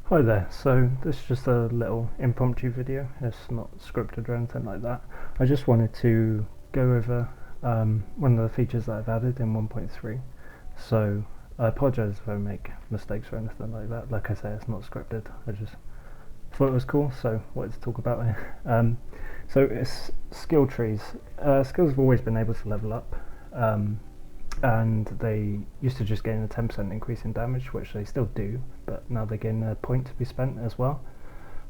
Hi there, so this is just a little impromptu video, it's not scripted or anything like that. I just wanted to go over one of the features that I've added in 1.3, so I apologise if I make mistakes or anything like that. Like I say, it's not scripted, I just thought it was cool, so wanted to talk about it. So it's skill trees. Skills have always been able to level up, and they used to just gain a 10% increase in damage, which they still do, but now they gain a point to be spent as well.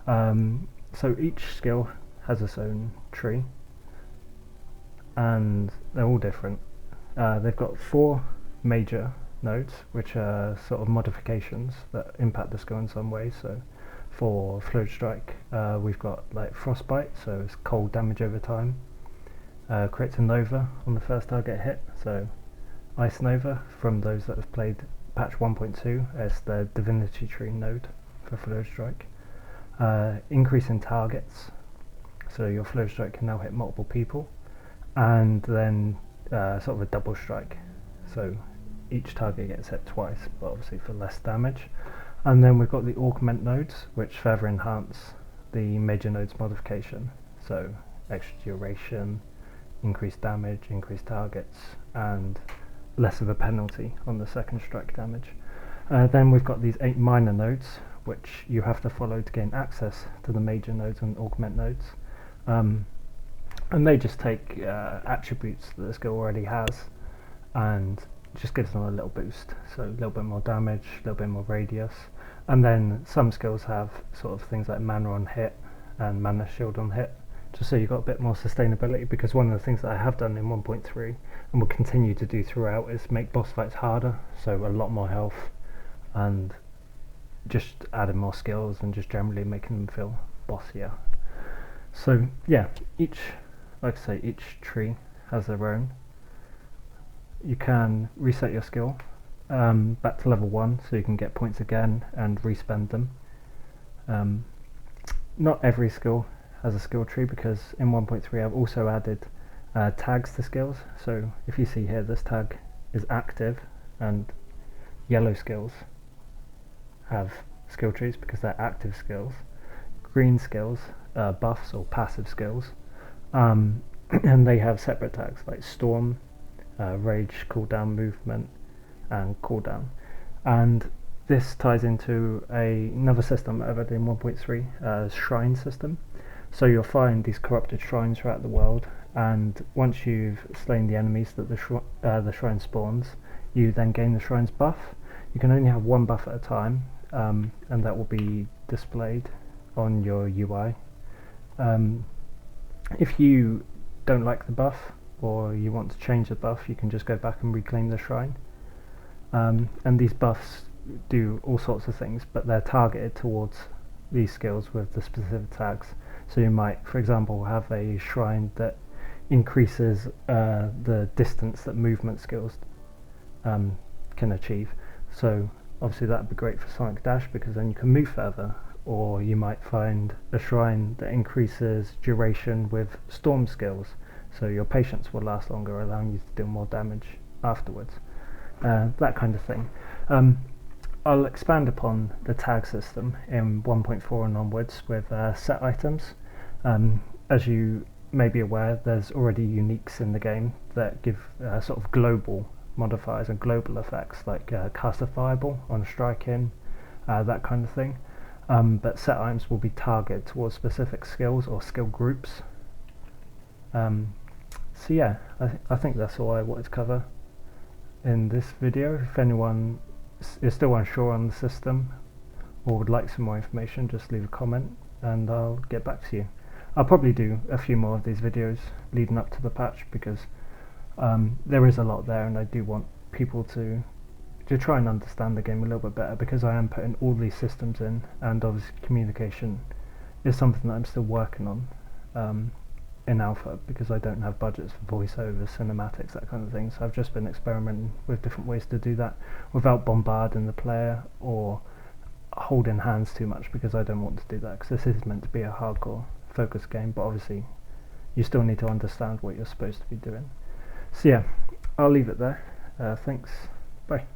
So each skill has its own tree, and they're all different. They've got 4 major nodes, which are sort of modifications that impact the skill in some way. So for Fluid Strike, we've got like Frostbite, so it's cold damage over time. Creates a Nova on the first target hit, so Ice Nova. From those that have played patch 1.2, it's the Divinity Tree node for Fluid Strike. Increase in targets, so your Fluid Strike can now hit multiple people, and then sort of a double strike, so each target gets hit twice, but obviously for less damage. And then we've got the Augment nodes, which further enhance the major nodes modification, so extra duration, increased damage, increased targets, and less of a penalty on the second strike damage. Then we've got these 8 minor nodes, which you have to follow to gain access to the major nodes and augment nodes. And they just take attributes that the skill already has and just gives them a little boost, so a little bit more damage, a little bit more radius. And then some skills have sort of things like mana on hit and mana shield on hit, just so you've got a bit more sustainability, because one of the things that I have done in 1.3 and will continue to do throughout is make boss fights harder, so a lot more health, and just adding more skills and just generally making them feel bossier. So yeah, like I say, each tree has their own. You can reset your skill back to level 1, so you can get points again and respend them. Not every skill has a skill tree, because in 1.3 I've also added tags to skills. So if you see here, this tag is active, and yellow skills have skill trees because they're active skills. Green skills are buffs or passive skills, and they have separate tags like Storm, Rage, Cooldown, Movement, and Cooldown. And this ties into another system I've added in 1.3, Shrine system. So you'll find these corrupted shrines throughout the world, and once you've slain the enemies that the shrine spawns, you then gain the shrine's buff. You can only have one buff at a time, and that will be displayed on your UI. If you don't like the buff, or you want to change the buff, you can just go back and reclaim the shrine. And these buffs do all sorts of things, but they're targeted towards these skills with the specific tags. So you might, for example, have a shrine that increases the distance that movement skills can achieve. So obviously that would be great for Sonic Dash, because then you can move further. Or you might find a shrine that increases duration with storm skills, so your patience will last longer, allowing you to do more damage afterwards. That kind of thing. I'll expand upon the tag system in 1.4 and onwards with set items. As you may be aware, there's already uniques in the game that give sort of global modifiers and global effects, like cast a fireball on striking, that kind of thing. But set items will be targeted towards specific skills or skill groups. So yeah, I think that's all I wanted to cover in this video. If anyone is still unsure on the system or would like some more information, just leave a comment and I'll get back to you. I'll probably do a few more of these videos leading up to the patch, because there is a lot there, and I do want people to try and understand the game a little bit better, because I am putting all these systems in, and obviously communication is something that I'm still working on in alpha, because I don't have budgets for voiceovers, cinematics, that kind of thing. So I've just been experimenting with different ways to do that without bombarding the player or holding hands too much, because I don't want to do that, because this is meant to be a hardcore focus game, but obviously you still need to understand what you're supposed to be doing. So yeah, I'll leave it there. Thanks, bye.